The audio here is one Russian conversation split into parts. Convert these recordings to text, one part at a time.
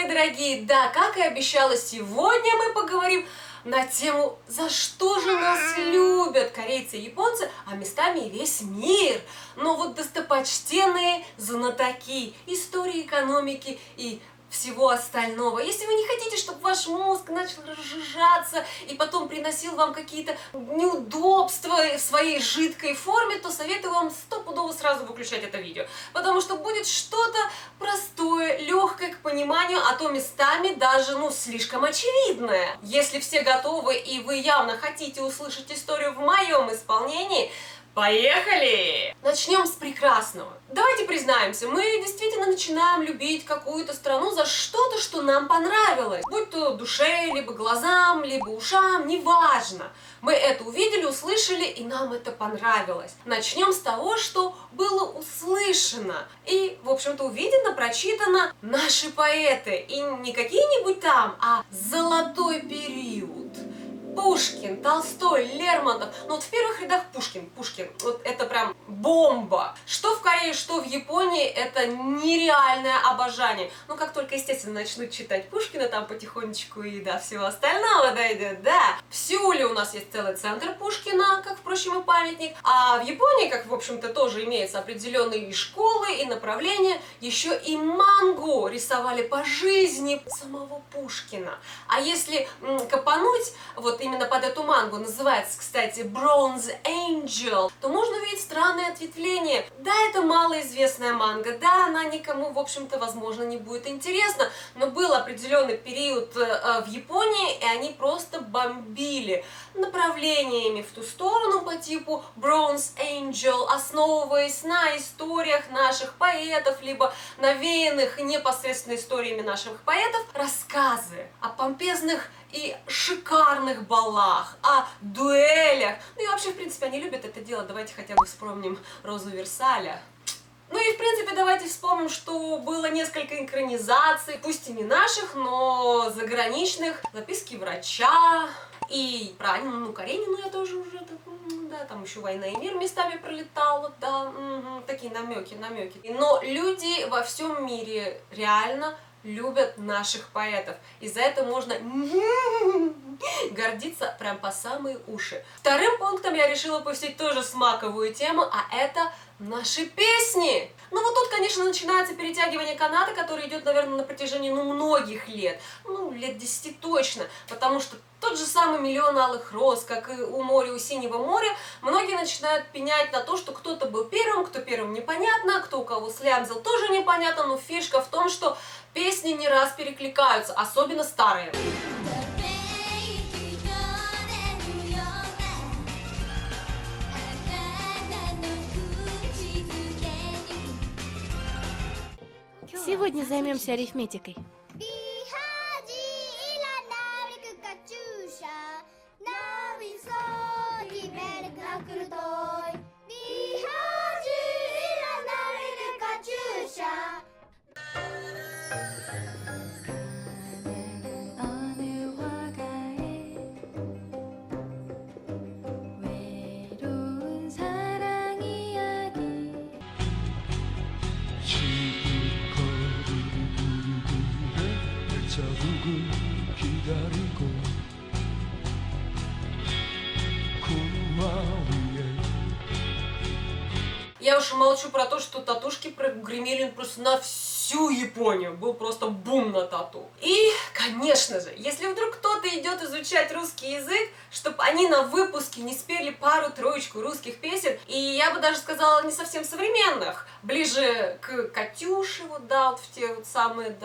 дорогие! Да, как и обещала, сегодня мы поговорим на тему, за что же нас любят корейцы и японцы, а местами и весь мир. Но вот достопочтенные знатоки истории, экономики и всего остального. Если вы не хотите, чтобы ваш мозг начал разжижаться и потом приносил вам какие-то неудобства в своей жидкой форме, то советую вам стопудово сразу выключать это видео. Потому что будет что-то простое, легкое к пониманию, а то местами даже, слишком очевидное. Если все готовы и вы явно хотите услышать историю в моем исполнении, поехали! Начнем с прекрасного. Давайте признаемся, мы действительно начинаем любить какую-то страну за что-то, что нам понравилось. Будь то душе, либо глазам, либо ушам, неважно. Мы это увидели, услышали, и нам это понравилось. Начнем с того, что было услышано. И, в общем-то, увидено, прочитано наши поэты. И не какие-нибудь там, а золотой период. Пушкин, Толстой, Лермонтов. Вот в первых рядах Пушкин. Вот это прям бомба. Что в Корее, что в Японии, это нереальное обожание. Как только, естественно, начнут читать Пушкина, там потихонечку и до всего остального дойдет, да. В Сеуле у нас есть целый центр Пушкина, как, впрочем, и памятник. А в Японии, как, в общем-то, тоже имеются определенные школы и направления, еще и мангу рисовали по жизни самого Пушкина. А если копануть, вот именно под эту мангу, называется, кстати, Bronze Angel, то можно увидеть странные ответвления. Да, это малоизвестная манга, да, она никому, в общем-то, возможно, не будет интересна, но был определенный период в Японии, и они просто бомбили направлениями в ту сторону по типу Bronze Angel, основываясь на историях наших поэтов, либо навеянных непосредственно историями наших поэтов, рассказы о помпезных и шикарных балах, о дуэлях. И вообще, в принципе, они любят это дело. Давайте хотя бы вспомним Розу Версаля. И, в принципе, давайте вспомним, что было несколько экранизаций, пусть и не наших, но заграничных. Записки врача. И про Анну Каренину я тоже уже, да, там еще «Война и мир» местами пролетала, да, такие намеки. Но люди во всем мире реально любят наших поэтов. И за это можно гордиться прям по самые уши. Вторым пунктом я решила посетить тоже смаковую тему, а это наши песни. Вот тут, конечно, начинается перетягивание каната, который идет, наверное, на протяжении, многих лет. Лет 10 точно. Потому что тот же самый «Миллион алых роз», как и «У моря, у синего моря», многие начинают пенять на то, что кто-то был первым, кто первым непонятно, кто у кого слямзил тоже непонятно, но фишка в том, что песни не раз перекликаются, особенно старые. Сегодня займемся арифметикой. Я уж молчу про то, что татушки прогремели просто на всю Японию. Был просто бум на тату. И, конечно же, если вдруг кто-то идет изучать русский язык, чтобы они на выпуске не спели пару-троечку русских песен, и я бы даже сказала, не совсем современных, ближе к Катюше, вот в те самые,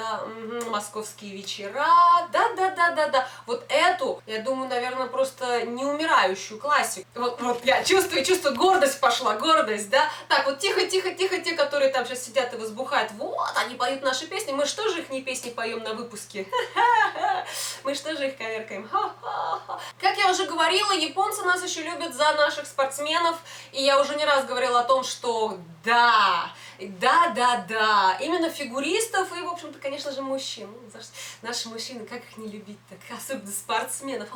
московские вечера, да, вот эту, я думаю, наверное, просто неумирающую классику. Вот я чувствую, гордость пошла, гордость, да. Так, вот тихо, те, которые там сейчас сидят и возбухают, вот, они поют наши песни, мы что же их не песни поем на выпуске? Мы что же их коверкаем? Как я уже говорила, японцы нас еще любят за наших спортсменов, и я уже не раз говорила о том, что да, именно фигуристов и, в общем-то, конечно же, мужчин. Наши мужчины, как их не любить-то, особенно спортсменов.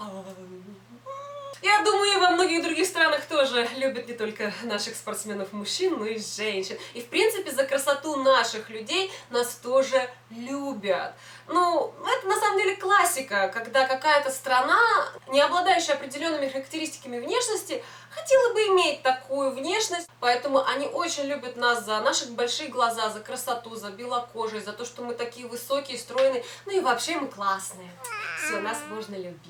Я думаю, и во многих других странах тоже любят не только наших спортсменов-мужчин, но и женщин. И, в принципе, за красоту наших людей нас тоже любят. Ну, это на самом деле классика, когда какая-то страна, не обладающая определенными характеристиками внешности, хотела бы иметь такую внешность, поэтому они очень любят нас за наши большие глаза, за красоту, за белокожие, за то, что мы такие высокие, стройные, ну и вообще мы классные. Все, нас можно любить.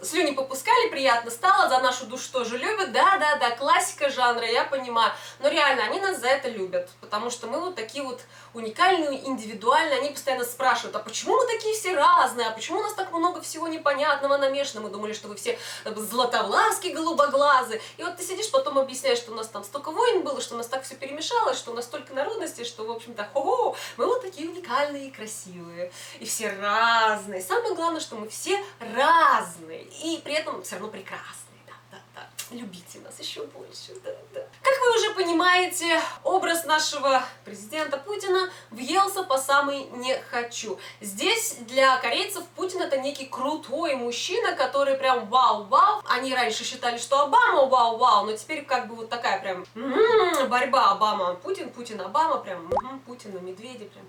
Слюни попускали, приятно стало, за нашу душу тоже любят, да, классика жанра, я понимаю, но реально они нас за это любят, потому что мы вот такие вот уникальные, индивидуальные, они постоянно спрашивают, а почему мы такие все разные, а почему у нас так много всего непонятного намешано, мы думали, что вы все златовласки, голубоглазы, и вот ты сидишь, потом объясняешь, что у нас там столько войн было, что у нас так все перемешалось, что у нас столько народностей, что, в общем-то, хо-хо, мы вот такие уникальные и красивые, и все разные, самое главное, что мы все разные, и при этом все равно прекрасные. Любите нас еще больше, да. Как вы уже понимаете, образ нашего президента Путина въелся по самый не хочу. Здесь для корейцев Путин это некий крутой мужчина, который прям вау-вау. Они раньше считали, что Обама вау-вау, но теперь как бы вот такая прям борьба Обама-Путин, Путин-Обама, прям Путин и Медведи, прям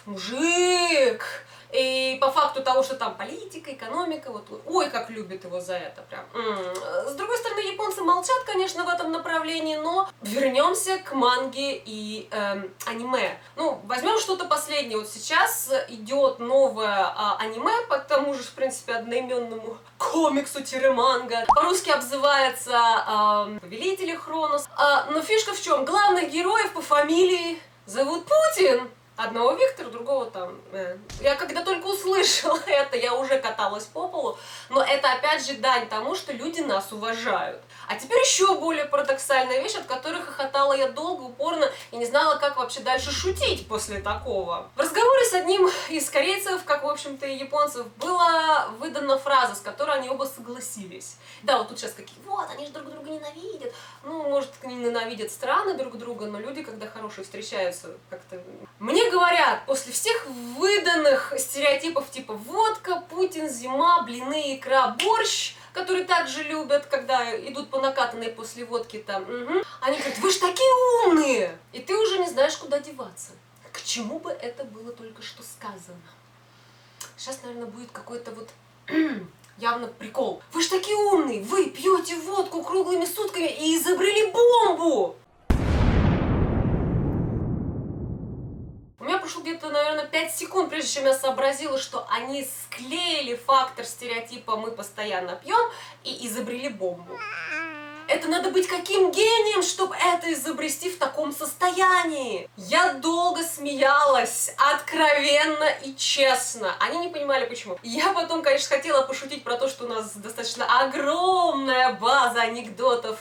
мужик. И по факту того, что там политика, экономика, вот, ой, как любят его за это прям. С другой стороны, японцы молчат, конечно, в этом направлении, но вернемся к манге и аниме. Ну, возьмем что-то последнее. Вот сейчас идет новое аниме, по тому же, в принципе, одноименному комиксу-манга. По-русски обзывается Повелители Хронос. Но фишка в чем? Главных героев по фамилии зовут Путин. Одного Виктора, другого там. Я когда только услышала это, я уже каталась по полу, но это опять же дань тому, что люди нас уважают. А теперь еще более парадоксальная вещь, от которой хохотала я долго, упорно и не знала, как вообще дальше шутить после такого. В разговоре с одним из корейцев, как в общем-то и японцев, была выдана фраза, с которой они оба согласились. Да, вот тут сейчас какие, вот, они же друг друга ненавидят. Ну, может, не ненавидят страны друг друга, но люди, когда хорошие встречаются, как-то... Мне говорят, после всех выданных стереотипов типа водка, Путин, зима, блины, икра, борщ, которые также любят, когда идут по накатанной после водки там, они говорят, вы ж такие умные! И ты уже не знаешь, куда деваться. К чему бы это было только что сказано? Сейчас, наверное, будет какой-то вот... явно прикол. Вы ж такие умные, вы пьете водку круглыми сутками и изобрели бомбу! У меня прошло где-то, наверное, 5 секунд, прежде чем я сообразила, что они склеили фактор стереотипа «мы постоянно пьем» и изобрели бомбу. Это надо быть каким гением, чтобы это изобрести в таком состоянии. Я долго смеялась, откровенно и честно. Они не понимали, почему. Я потом, конечно, хотела пошутить про то, что у нас достаточно огромная база анекдотов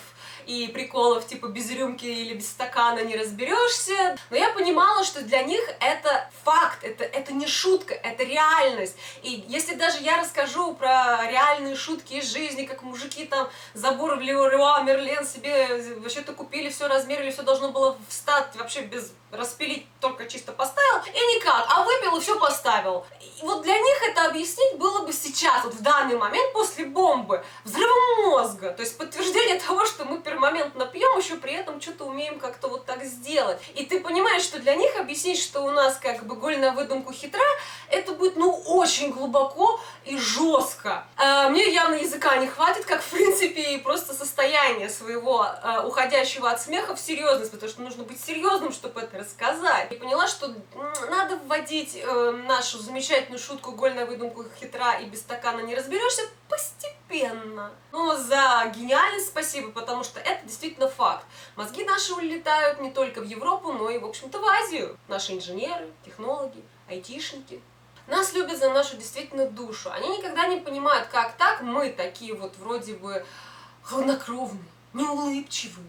и приколов, типа без рюмки или без стакана не разберешься. Но я понимала, что для них это факт, это не шутка, это реальность. И если даже я расскажу про реальные шутки из жизни, как мужики там забор в Леруа Мерлен себе вообще-то купили, все размерили, все должно было встать вообще без распилить, только чисто поставил, и никак, а выпил и все поставил. И вот для них это объяснить было бы сейчас, вот в данный момент после бомбы, взрывом мозга, то есть подтверждение того, что мы пермоментно пьем, еще при этом что-то умеем как-то вот так сделать. И ты понимаешь, что для них объяснить, что у нас как бы голь на выдумку хитра, это будет, ну, очень глубоко и жестко. Мне явно языка не хватит, как, в принципе, и просто состояние своего уходящего от смеха в серьезность, потому что нужно быть серьезным, чтобы это рассказать. И поняла, что надо вводить нашу замечательную шутку «голь на выдумку хитра» и без стакана не разберешься постепенно. Но за гениальность спасибо, потому что это действительно факт. Мозги наши улетают не только в Европу, но и, в общем-то, в Азию. Наши инженеры, технологи, айтишники. Нас любят за нашу действительно душу. Они никогда не понимают, как так мы такие вот вроде бы хладнокровные, неулыбчивые,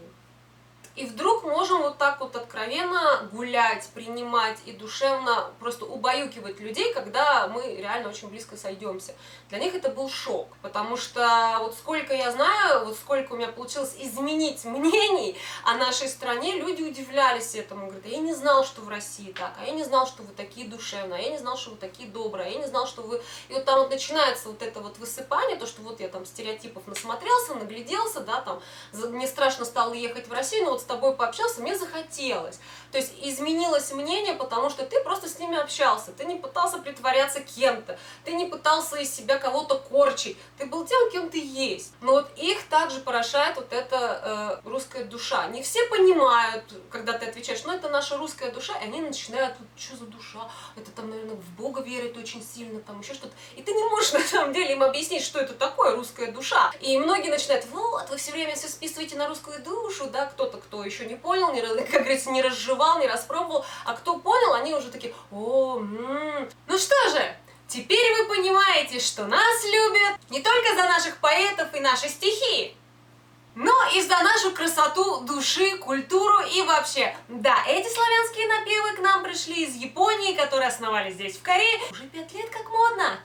И вдруг можем вот так вот откровенно гулять, принимать и душевно просто убаюкивать людей, когда мы реально очень близко сойдемся. Для них это был шок, потому что вот сколько я знаю, вот сколько у меня получилось изменить мнений о нашей стране, люди удивлялись этому. Говорят, я не знал, что в России так, а я не знал, что вы такие душевные, а я не знал, что вы такие добрые, а я не знал, что вы... И вот там вот начинается вот это вот высыпание, то, что вот я там стереотипов насмотрелся, нагляделся, да, там, мне страшно стало ехать в Россию, но вот с тобой пообщался, мне захотелось. То есть изменилось мнение, потому что ты просто с ними общался, ты не пытался притворяться кем-то, ты не пытался из себя кого-то корчить, ты был тем, кем ты есть. Но вот их также поражает вот эта русская душа. Не все понимают, когда ты отвечаешь, ну это наша русская душа, и они начинают, что за душа, это там, наверное, в Бога верят очень сильно, там еще что-то. И ты не можешь на самом деле им объяснить, что это такое русская душа. И многие начинают, вот, вы все время все списываете на русскую душу, да, кто-то, кто еще не понял, как говорится, не разжевал, не распробовал, а кто понял, они уже такие, Ну что же, теперь вы понимаете, что нас любят не только за наших поэтов и наши стихи, но и за нашу красоту души, культуру и вообще. Да, эти славянские напевы к нам пришли из Японии, которые основались здесь, в Корее, уже 5 лет как модно.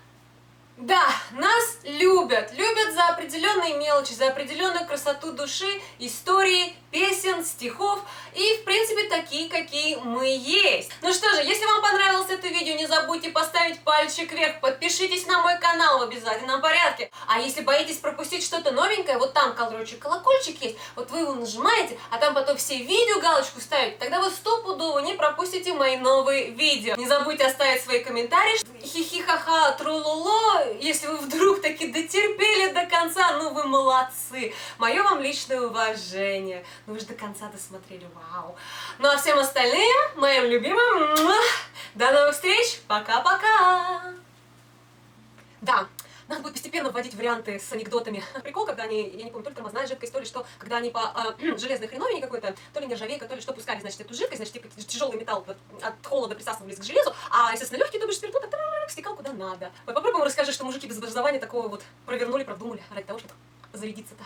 Да, нас любят. Любят за определенные мелочи, за определенную красоту души, истории, песен, стихов и, в принципе, такие, какие мы есть. Ну что же, если вам понравилось это видео, не забудьте поставить пальчик вверх, подпишитесь на мой канал в обязательном порядке. А если боитесь пропустить что-то новенькое, вот там, короче, колокольчик есть, вот вы его нажимаете, а там потом все видео галочку ставите, тогда вы стопудово не пропустите мои новые видео. Не забудьте оставить свои комментарии, хихи-ха-ха, тру-лу-лу. Если вы вдруг таки дотерпели до конца, ну вы молодцы. Мое вам личное уважение. Ну вы же до конца досмотрели, вау. Ну а всем остальным, моим любимым, до новых встреч, пока-пока. Да. Надо будет постепенно вводить варианты с анекдотами. Прикол, когда они, я не помню, то ли тормозная жидкость, то ли что, когда они по железной хреновине какой-то, то ли нержавейка, то ли что, пускали, значит, эту жидкость, значит, типа тяжелый металл от холода присасывались к железу, а, естественно, легкий, то бишь спирту, стекал куда надо. Попробуй расскажи, что мужики без образования такого вот провернули, продумали ради того, чтобы зарядиться-то.